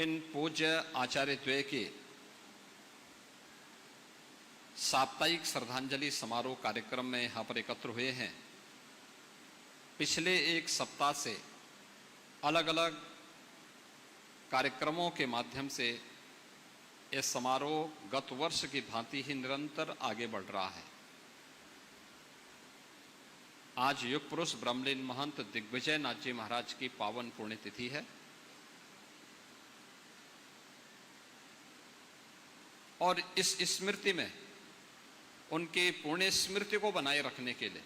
इन पूज्य आचार्य द्वय के साप्ताहिक श्रद्धांजलि समारोह कार्यक्रम में यहाँ पर एकत्र हुए हैं। पिछले एक सप्ताह से अलग अलग कार्यक्रमों के माध्यम से यह समारोह गत वर्ष की भांति ही निरंतर आगे बढ़ रहा है। आज युग पुरुष ब्रह्मलीन महंत दिग्विजय नाथ जी महाराज की पावन पुण्यतिथि है और इस स्मृति में उनके पुण्य स्मृति को बनाए रखने के लिए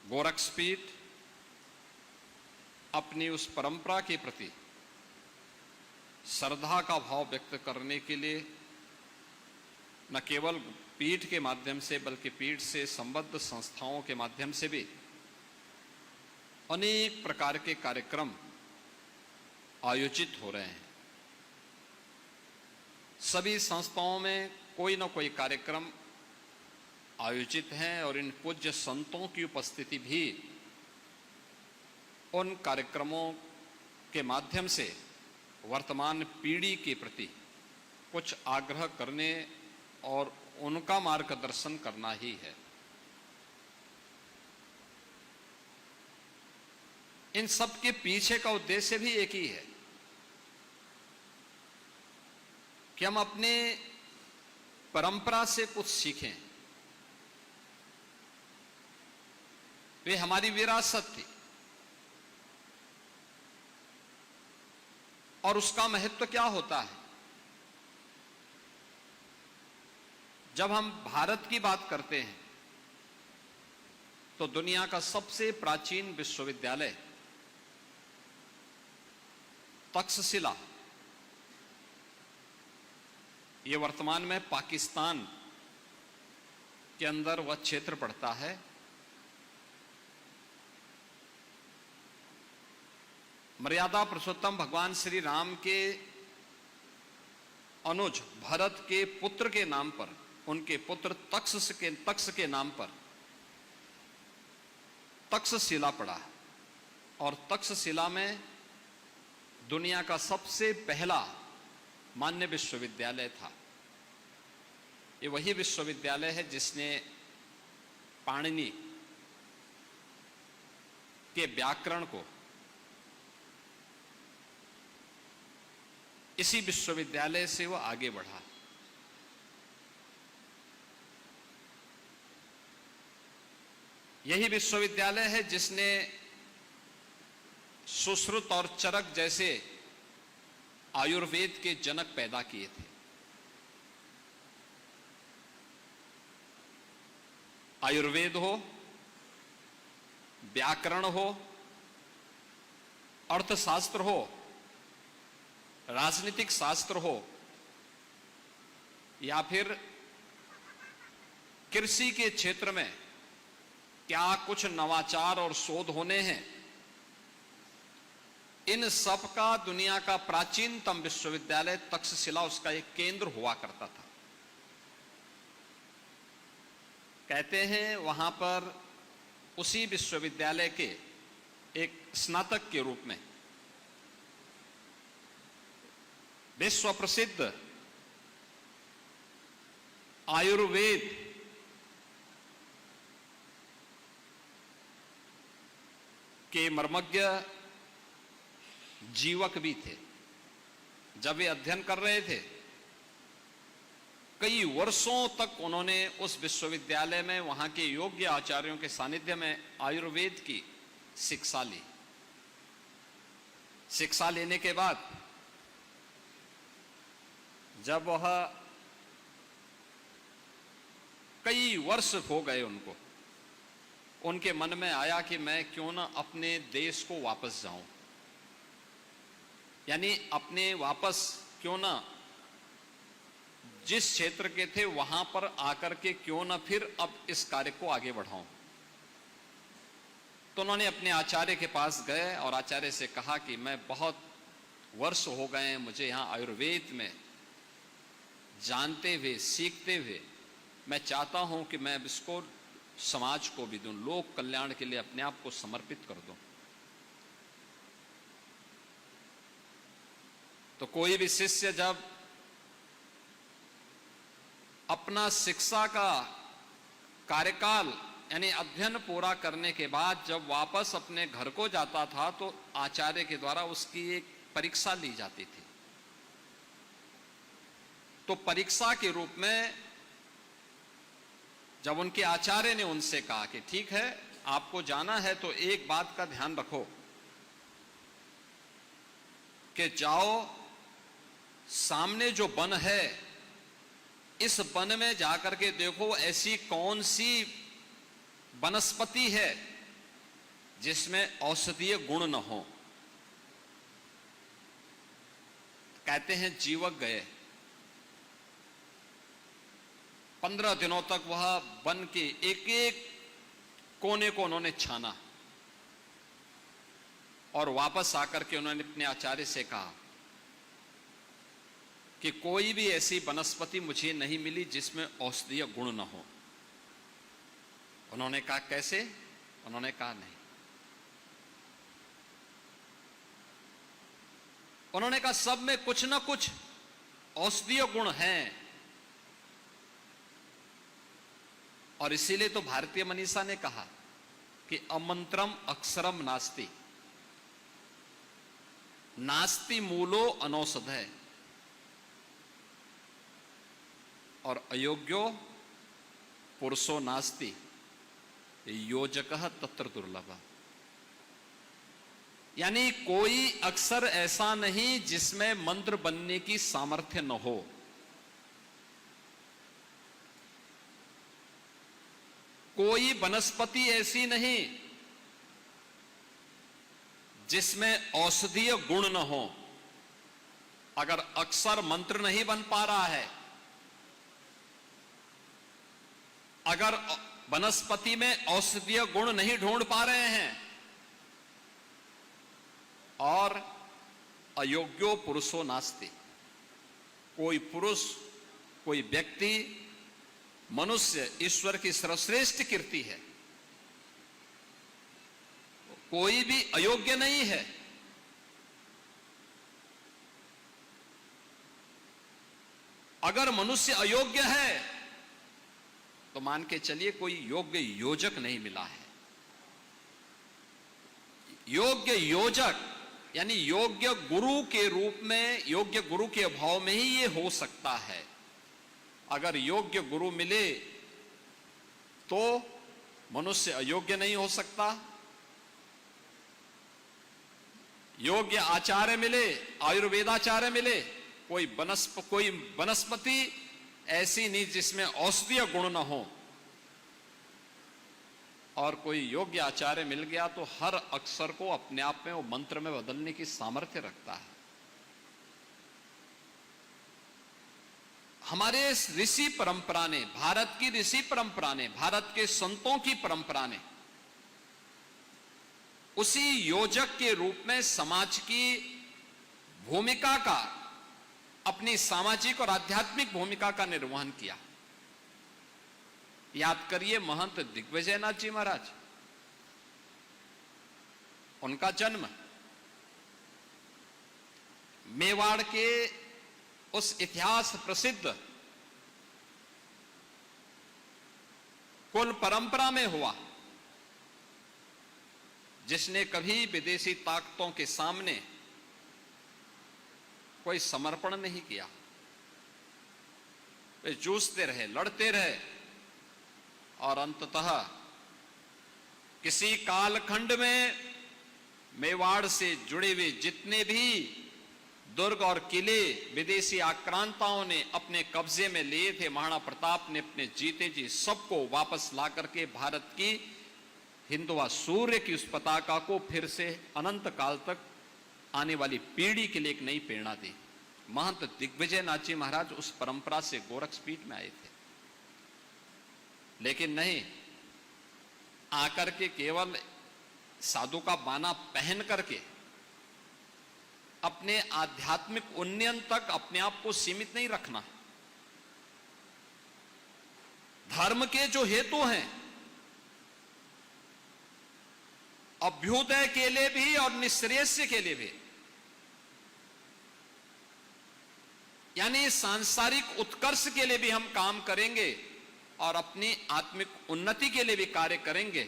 गोरक्षपीठ अपनी उस परंपरा के प्रति श्रद्धा का भाव व्यक्त करने के लिए न केवल पीठ के माध्यम से बल्कि पीठ से संबद्ध संस्थाओं के माध्यम से भी अनेक प्रकार के कार्यक्रम आयोजित हो रहे हैं। सभी संस्थाओं में कोई न कोई कार्यक्रम आयोजित हैं और इन पूज्य संतों की उपस्थिति भी उन कार्यक्रमों के माध्यम से वर्तमान पीढ़ी के प्रति कुछ आग्रह करने और उनका मार्गदर्शन करना ही है। इन सब के पीछे का उद्देश्य भी एक ही है कि हम अपने परंपरा से कुछ सीखें। वे हमारी विरासत थी और उसका महत्व क्या होता है। जब हम भारत की बात करते हैं तो दुनिया का सबसे प्राचीन विश्वविद्यालय तक्षशिला, ये वर्तमान में पाकिस्तान के अंदर वह क्षेत्र पड़ता है। मर्यादा पुरुषोत्तम भगवान श्री राम के अनुज भरत के पुत्र के नाम पर, उनके पुत्र तक्ष के नाम पर तक्षशिला पड़ा और तक्षशिला में दुनिया का सबसे पहला मान्य विश्वविद्यालय था। ये वही विश्वविद्यालय है जिसने पाणिनि के व्याकरण को इसी विश्वविद्यालय से वो आगे बढ़ा। यही विश्वविद्यालय है जिसने सुश्रुत और चरक जैसे आयुर्वेद के जनक पैदा किए थे। आयुर्वेद हो, व्याकरण हो, अर्थशास्त्र हो, राजनीतिक शास्त्र हो या फिर कृषि के क्षेत्र में क्या कुछ नवाचार और शोध होने हैं, इन सब का दुनिया का प्राचीनतम विश्वविद्यालय तक्षशिला उसका एक केंद्र हुआ करता था। कहते हैं वहां पर उसी विश्वविद्यालय के एक स्नातक के रूप में विश्व प्रसिद्ध आयुर्वेद के मर्मज्ञ जीवक भी थे। जब वे अध्ययन कर रहे थे कई वर्षों तक उन्होंने उस विश्वविद्यालय में वहां के योग्य आचार्यों के सानिध्य में आयुर्वेद की शिक्षा ली। शिक्षा लेने के बाद जब वह कई वर्ष हो गए उनको, उनके मन में आया कि मैं क्यों ना अपने देश को वापस जाऊं, यानी अपने वापस क्यों ना जिस क्षेत्र के थे वहां पर आकर के क्यों ना फिर अब इस कार्य को आगे बढ़ाऊं। तो उन्होंने अपने आचार्य के पास गए और आचार्य से कहा कि मैं बहुत वर्ष हो गए हैं मुझे यहाँ आयुर्वेद में जानते हुए सीखते हुए, मैं चाहता हूं कि मैं इसको समाज को भी दूं, लोक कल्याण के लिए अपने आप को समर्पित कर दूं। तो कोई भी शिष्य जब अपना शिक्षा का कार्यकाल यानी अध्ययन पूरा करने के बाद जब वापस अपने घर को जाता था तो आचार्य के द्वारा उसकी एक परीक्षा ली जाती थी। तो परीक्षा के रूप में जब उनके आचार्य ने उनसे कहा कि ठीक है आपको जाना है तो एक बात का ध्यान रखो कि जाओ सामने जो वन है इस वन में जाकर के देखो ऐसी कौन सी वनस्पति है जिसमें औषधीय गुण न हो। कहते हैं जीवक गए, 15 दिनों तक वह वन के एक एक कोने को उन्होंने छाना और वापस आकर के उन्होंने अपने आचार्य से कहा कि कोई भी ऐसी वनस्पति मुझे नहीं मिली जिसमें औषधीय गुण न हो। उन्होंने कहा कैसे? उन्होंने कहा नहीं। उन्होंने कहा सब में कुछ न कुछ औषधीय गुण हैं और इसीलिए तो भारतीय मनीषा ने कहा कि अमंत्रम अक्षरम नास्ति, नास्ति मूलो अनौषधय और अयोग्यो पुरुषो नास्ति योजकः तत्र दुर्लभ। यानी कोई अक्षर ऐसा नहीं जिसमें मंत्र बनने की सामर्थ्य न हो। कोई वनस्पति ऐसी नहीं जिसमें औषधीय गुण न हो। अगर अक्षर मंत्र नहीं बन पा रहा है, अगर वनस्पति में औषधीय गुण नहीं ढूंढ पा रहे हैं और अयोग्यो पुरुषो नास्ति, कोई पुरुष कोई व्यक्ति मनुष्य ईश्वर की सर्वश्रेष्ठ कीर्ति है, कोई भी अयोग्य नहीं है। अगर मनुष्य अयोग्य है तो मान के चलिए कोई योग्य योजक नहीं मिला है। योग्य योजक यानी योग्य गुरु के रूप में, योग्य गुरु के अभाव में ही ये हो सकता है। अगर योग्य गुरु मिले तो मनुष्य अयोग्य नहीं हो सकता। योग्य आचार्य मिले, आयुर्वेदाचार्य मिले, कोई वनस्पति ऐसी नहीं जिसमें औषधीय गुण न हो, और कोई योग्य आचार्य मिल गया तो हर अक्षर को अपने आप में वो मंत्र में बदलने की सामर्थ्य रखता है। हमारे ऋषि परंपरा ने, भारत की ऋषि परंपरा ने, भारत के संतों की परंपरा ने उसी योजक के रूप में समाज की भूमिका का, अपनी सामाजिक और आध्यात्मिक भूमिका का निर्वहन किया। याद करिए महंत दिग्विजयनाथ जी महाराज, उनका जन्म मेवाड़ के उस इतिहास प्रसिद्ध कुल परंपरा में हुआ जिसने कभी विदेशी ताकतों के सामने कोई समर्पण नहीं किया। वे जूझते रहे, लड़ते रहे और अंततः किसी कालखंड में मेवाड़ से जुड़े हुए जितने भी दुर्ग और किले विदेशी आक्रांताओं ने अपने कब्जे में लिए थे, महाराणा प्रताप ने अपने जीते जी सबको वापस ला करके भारत की हिंदुआ सूर्य की उस पताका को फिर से अनंत काल तक आने वाली पीढ़ी के लिए एक नई प्रेरणा दी। महंत दिग्विजयनाथ जी महाराज उस परंपरा से गोरक्षपीठ में आए थे, लेकिन नहीं आकर के केवल साधु का बाना पहन करके अपने आध्यात्मिक उन्नयन तक अपने आप को सीमित नहीं रखना। धर्म के जो हेतु हैं, अभ्युदय के लिए भी और निश्रेयस्य के लिए भी, यानी सांसारिक उत्कर्ष के लिए भी हम काम करेंगे और अपनी आत्मिक उन्नति के लिए भी कार्य करेंगे,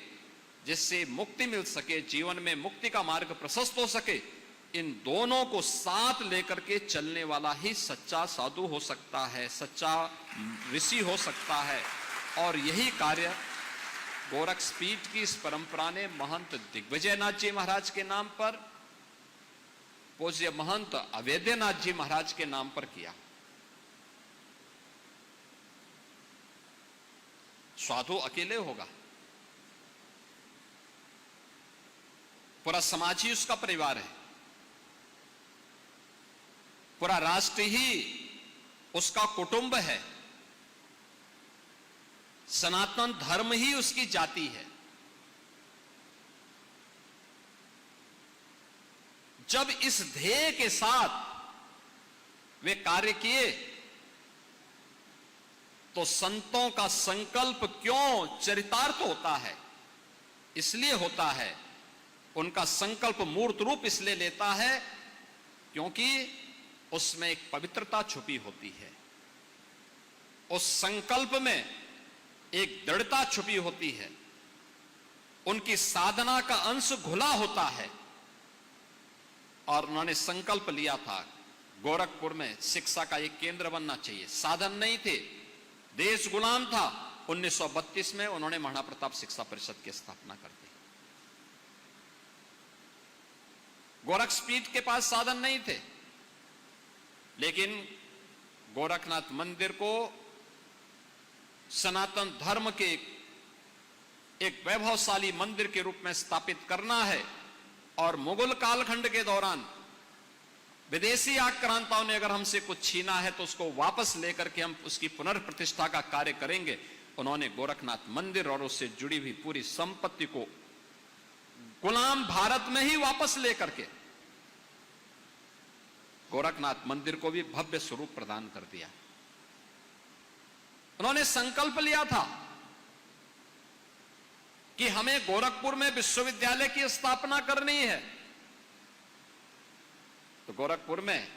जिससे मुक्ति मिल सके, जीवन में मुक्ति का मार्ग प्रशस्त हो सके। इन दोनों को साथ लेकर के चलने वाला ही सच्चा साधु हो सकता है, सच्चा ऋषि हो सकता है। और यही कार्य गोरखपीठ की इस परंपरा ने महंत दिग्विजयनाथ जी महाराज के नाम पर, पूज्य महंत अवैधनाथ जी महाराज के नाम पर किया। साधु अकेले होगा, पूरा समाज ही उसका परिवार है, पूरा राष्ट्र ही उसका कुटुंब है, सनातन धर्म ही उसकी जाति है। जब इस ध्येय के साथ वे कार्य किए तो संतों का संकल्प क्यों चरितार्थ होता है? इसलिए होता है, उनका संकल्प मूर्त रूप इसलिए लेता है क्योंकि उसमें एक पवित्रता छुपी होती है, उस संकल्प में एक दृढ़ता छुपी होती है, उनकी साधना का अंश घुला होता है। और उन्होंने संकल्प लिया था गोरखपुर में शिक्षा का एक केंद्र बनना चाहिए। साधन नहीं थे, देश गुलाम था। 1932 में उन्होंने महाराणा प्रताप शिक्षा परिषद की स्थापना कर दी। गोरखपीठ के पास साधन नहीं थे, लेकिन गोरखनाथ मंदिर को सनातन धर्म के एक वैभवशाली मंदिर के रूप में स्थापित करना है। और मुगल कालखंड के दौरान विदेशी आक्रांताओं ने अगर हमसे कुछ छीना है तो उसको वापस लेकर के हम उसकी पुनर्प्रतिष्ठा का कार्य करेंगे। उन्होंने गोरखनाथ मंदिर और उससे जुड़ी हुई पूरी संपत्ति को गुलाम भारत में ही वापस लेकर के गोरखनाथ मंदिर को भी भव्य स्वरूप प्रदान कर दिया। उन्होंने संकल्प लिया था कि हमें गोरखपुर में विश्वविद्यालय की स्थापना करनी है। तो गोरखपुर में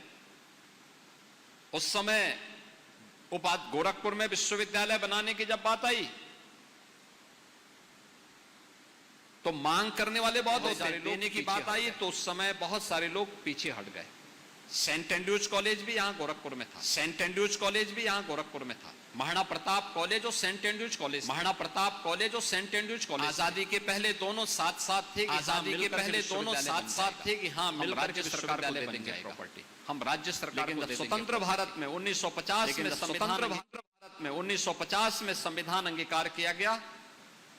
उस समय गोरखपुर में विश्वविद्यालय बनाने की जब बात आई तो मांग करने वाले बहुत होते, देने की बात आई तो उस समय बहुत सारे लोग पीछे हट गए। सेंट एंड्रूज कॉलेज भी यहां गोरखपुर में था, सेंट एंड्रूज कॉलेज भी यहां गोरखपुर में था, महाराणा प्रताप कॉलेज और Saint Andrews college, Maharana Pratap college और सेंट एंड्रूज कॉलेज आजादी के पहले दोनों साथ साथ थे, आजादी के पहले दोनों साथ साथ थे कि हाँ मिलकर के सरकार को दे देंगे प्रॉपर्टी, हम राज्य सरकार को। स्वतंत्र भारत में 1950 में स्वतंत्र भारत में 1950 में संविधान अंगीकार किया गया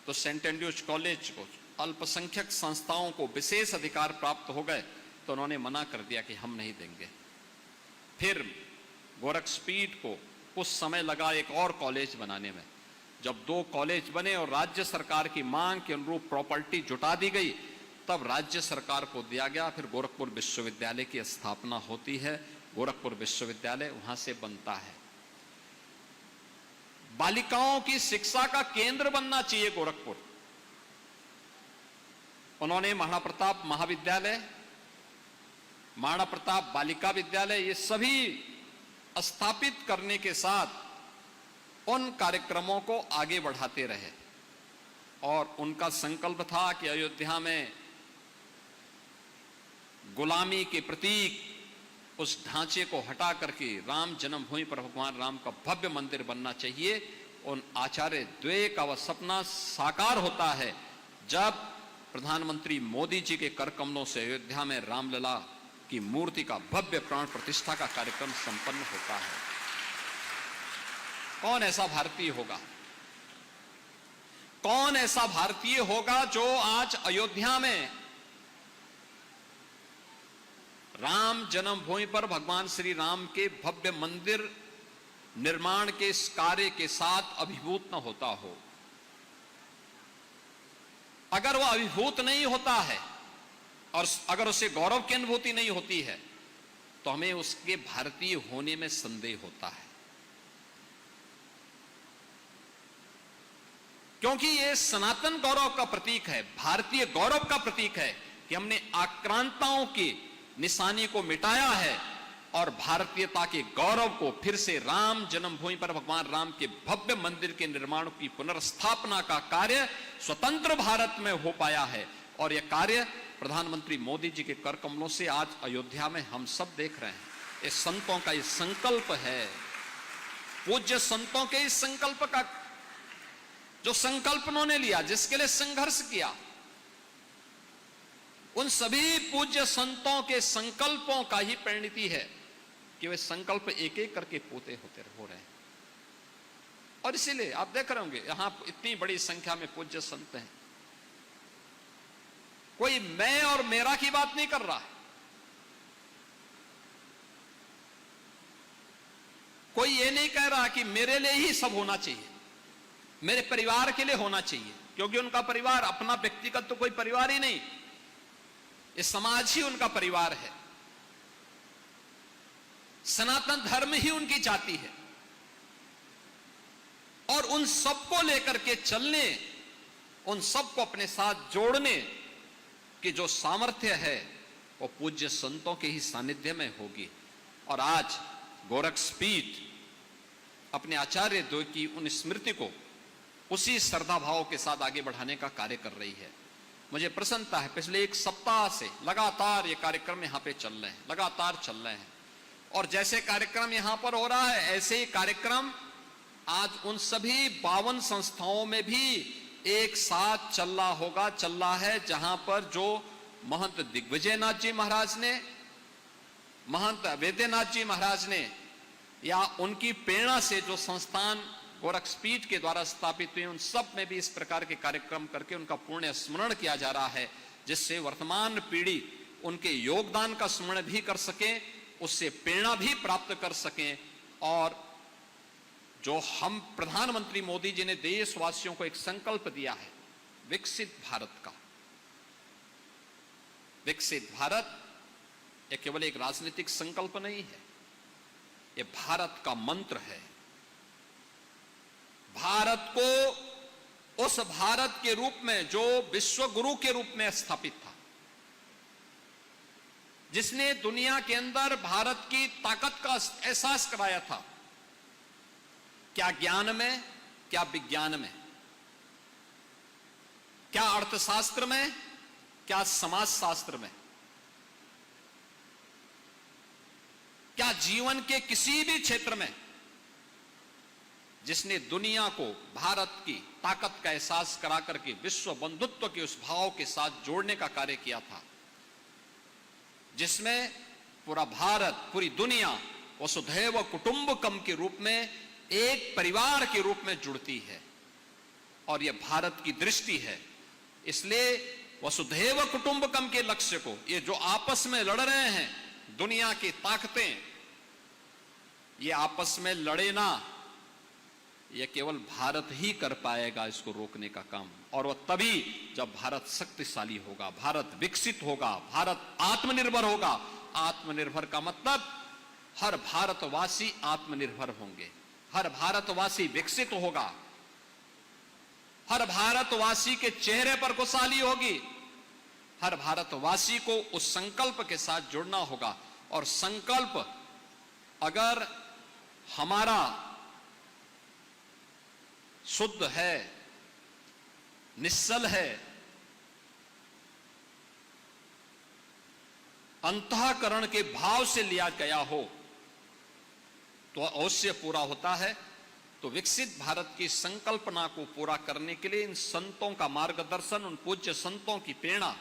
तो सेंट एंड्रूज कॉलेज को अल्पसंख्यक संस्थाओं को विशेष अधिकार प्राप्त हो गए तो उन्होंने मना कर दिया कि हम नहीं देंगे। फिर गोरखपीठ को कुछ समय लगा एक और कॉलेज बनाने में। जब 2 कॉलेज बने और राज्य सरकार की मांग के अनुरूप प्रॉपर्टी जुटा दी गई तब राज्य सरकार को दिया गया। फिर गोरखपुर विश्वविद्यालय की स्थापना होती है, गोरखपुर विश्वविद्यालय वहां से बनता है। बालिकाओं की शिक्षा का केंद्र बनना चाहिए गोरखपुर। उन्होंने महाराणा प्रताप महाविद्यालय, महाराणा प्रताप बालिका विद्यालय ये सभी स्थापित करने के साथ उन कार्यक्रमों को आगे बढ़ाते रहे और उनका संकल्प था कि अयोध्या में गुलामी के प्रतीक उस ढांचे को हटा करके राम जन्मभूमि पर भगवान राम का भव्य मंदिर बनना चाहिए। उन आचार्य द्वय का वह सपना साकार होता है जब प्रधानमंत्री मोदी जी के कर कमलों से अयोध्या में रामलला की मूर्ति का भव्य प्राण प्रतिष्ठा का कार्यक्रम संपन्न होता है। कौन ऐसा भारतीय होगा, कौन ऐसा भारतीय होगा जो आज अयोध्या में राम जन्मभूमि पर भगवान श्री राम के भव्य मंदिर निर्माण के इस कार्य के साथ अभिभूत न होता हो। अगर वह अभिभूत नहीं होता है और अगर उसे गौरव की अनुभूति नहीं होती है तो हमें उसके भारतीय होने में संदेह होता है, क्योंकि यह सनातन गौरव का प्रतीक है, भारतीय गौरव का प्रतीक है कि हमने आक्रांताओं की निशानी को मिटाया है और भारतीयता के गौरव को फिर से राम जन्मभूमि पर भगवान राम के भव्य मंदिर के निर्माण की पुनर्स्थापना का कार्य स्वतंत्र भारत में हो पाया है। और यह कार्य प्रधानमंत्री मोदी जी के कर कमलों से आज अयोध्या में हम सब देख रहे हैं। ये संतों का ये संकल्प है, पूज्य संतों के इस संकल्प का, जो संकल्प उन्होंने लिया, जिसके लिए संघर्ष किया, उन सभी पूज्य संतों के संकल्पों का ही परिणति है कि वे संकल्प एक एक करके पूरे हो रहे हैं। और इसीलिए आप देख रहे होंगे यहां इतनी बड़ी संख्या में पूज्य संत हैं। कोई मैं और मेरा की बात नहीं कर रहा है, कोई ये नहीं कह रहा कि मेरे लिए ही सब होना चाहिए, मेरे परिवार के लिए होना चाहिए, क्योंकि उनका परिवार अपना व्यक्तिगत तो कोई परिवार ही नहीं, ये समाज ही उनका परिवार है, सनातन धर्म ही उनकी जाति है। और उन सबको लेकर के चलने, उन सबको अपने साथ जोड़ने की जो सामर्थ्य है वो पूज्य संतों के ही सानिध्य में होगी। और आज गोरक्षपीठ अपने आचार्य द्वय की उन स्मृति को उसी श्रद्धा भाव के साथ आगे बढ़ाने का कार्य कर रही है। मुझे प्रसन्नता है, पिछले एक सप्ताह से लगातार ये कार्यक्रम यहाँ पे चल रहे हैं, लगातार चल रहे हैं। और जैसे कार्यक्रम यहाँ पर हो रहा है, ऐसे ही कार्यक्रम आज उन सभी 52 संस्थाओं में भी एक साथ चल रहा है, जहां पर जो महंत दिग्विजयनाथ जी महाराज ने, महंत वैद्यनाथ जी महाराज ने, या उनकी प्रेरणा से जो संस्थान गोरक्षपीठ के द्वारा स्थापित हुए, उन सब में भी इस प्रकार के कार्यक्रम करके उनका पुण्य स्मरण किया जा रहा है, जिससे वर्तमान पीढ़ी उनके योगदान का स्मरण भी कर सके, उससे प्रेरणा भी प्राप्त कर सके। और जो हम प्रधानमंत्री मोदी जी ने देशवासियों को एक संकल्प दिया है विकसित भारत का, विकसित भारत यह केवल एक राजनीतिक संकल्प नहीं है, यह भारत का मंत्र है। भारत को उस भारत के रूप में जो विश्व गुरु के रूप में स्थापित था, जिसने दुनिया के अंदर भारत की ताकत का एहसास कराया था, क्या ज्ञान में, क्या विज्ञान में, क्या अर्थशास्त्र में, क्या समाजशास्त्र में, क्या जीवन के किसी भी क्षेत्र में, जिसने दुनिया को भारत की ताकत का एहसास करा करके विश्व बंधुत्व के उस भाव के साथ जोड़ने का कार्य किया था, जिसमें पूरा भारत, पूरी दुनिया वसुधैव कुटुंबकम के रूप में, एक परिवार के रूप में जुड़ती है। और यह भारत की दृष्टि है। इसलिए वसुधैव कुटुंबकम के लक्ष्य को, ये जो आपस में लड़ रहे हैं दुनिया की ताकतें, ये आपस में लड़े ना, यह केवल भारत ही कर पाएगा इसको रोकने का काम। और वह तभी जब भारत शक्तिशाली होगा, भारत विकसित होगा, भारत आत्मनिर्भर होगा। आत्मनिर्भर का मतलब हर भारतवासी आत्मनिर्भर होंगे, हर भारतवासी विकसित होगा, हर भारतवासी के चेहरे पर खुशहाली होगी, हर भारतवासी को उस संकल्प के साथ जुड़ना होगा। और संकल्प अगर हमारा शुद्ध है, निश्चल है, अंतःकरण के भाव से लिया गया हो, तो अवश्य पूरा होता है। तो विकसित भारत की संकल्पना को पूरा करने के लिए इन संतों का मार्गदर्शन, उन पूज्य संतों की प्रेरणा,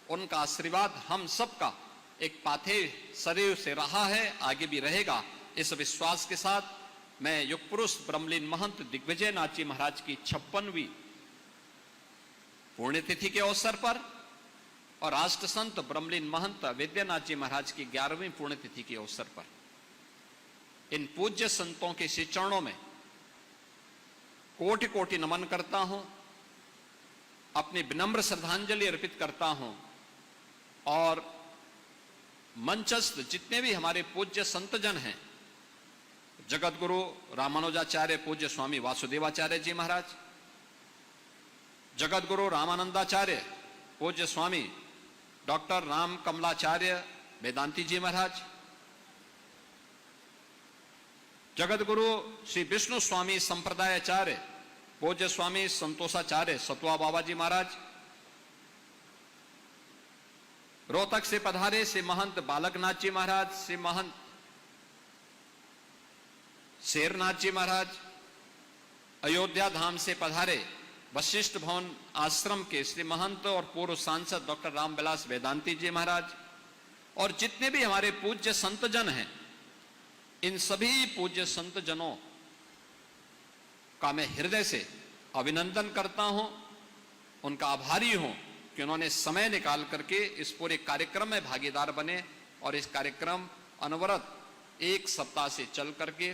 उनका आशीर्वाद हम सबका एक पाथेय सदैव से रहा है, आगे भी रहेगा। इस विश्वास के साथ मैं युग पुरुष ब्रह्मलीन महंत दिग्विजयनाथ जी महाराज की 56वीं पुण्यतिथि के अवसर पर और राष्ट्र संत ब्रह्मलीन महंत वैद्यनाथ जी महाराज की 11वीं पुण्यतिथि के अवसर पर इन पूज्य संतों के श्री चरणों में कोटि कोटि नमन करता हूं, अपनी विनम्र श्रद्धांजलि अर्पित करता हूं। और मंचस्थ जितने भी हमारे पूज्य संतजन हैं, जगत गुरु रामानुजाचार्य पूज्य स्वामी वासुदेवाचार्य जी महाराज, जगत गुरु रामानंदाचार्य पूज्य स्वामी डॉक्टर राम कमलाचार्य वेदांती जी महाराज, जगत गुरु श्री विष्णु स्वामी संप्रदायाचार्य पूज्य स्वामी संतोषाचार्य सतवा बाबा जी महाराज, रोहतक से पधारे श्री महंत बालकनाथ जी महाराज, श्री महंत शेरनाथ जी महाराज, अयोध्या धाम से पधारे वशिष्ठ भवन आश्रम के श्री महंत और पूर्व सांसद डॉक्टर रामविलास वेदांती जी महाराज, और जितने भी हमारे पूज्य संत जन हैं, इन सभी पूज्य संत जनों का मैं हृदय से अभिनंदन करता हूं, उनका आभारी हूं कि उन्होंने समय निकाल करके इस पूरे कार्यक्रम में भागीदार बने और इस कार्यक्रम अनवरत एक सप्ताह से चल करके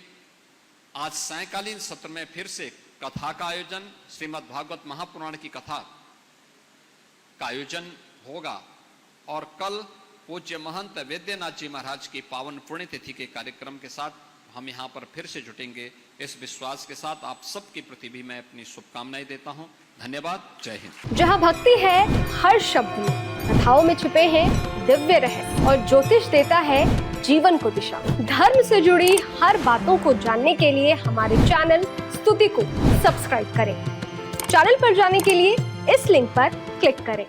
आज सायंकालीन सत्र में फिर से कथा का आयोजन, श्रीमद् भागवत महापुराण की कथा का आयोजन होगा और कल पूज्य महंत वैद्यनाथ जी महाराज की पावन पुण्यतिथि के कार्यक्रम के साथ हम यहाँ पर फिर से जुटेंगे। इस विश्वास के साथ आप सबके प्रति भी मैं अपनी शुभकामनाएं देता हूँ। धन्यवाद। जय हिंद। जहाँ भक्ति है हर शब्द में, कथाओं में छुपे हैं दिव्य रहस्य और ज्योतिष देता है जीवन को दिशा। धर्म से जुड़ी हर बातों को जानने के लिए हमारे चैनल स्तुति को सब्सक्राइब करें। चैनल पर जाने के लिए इस लिंक पर क्लिक करें।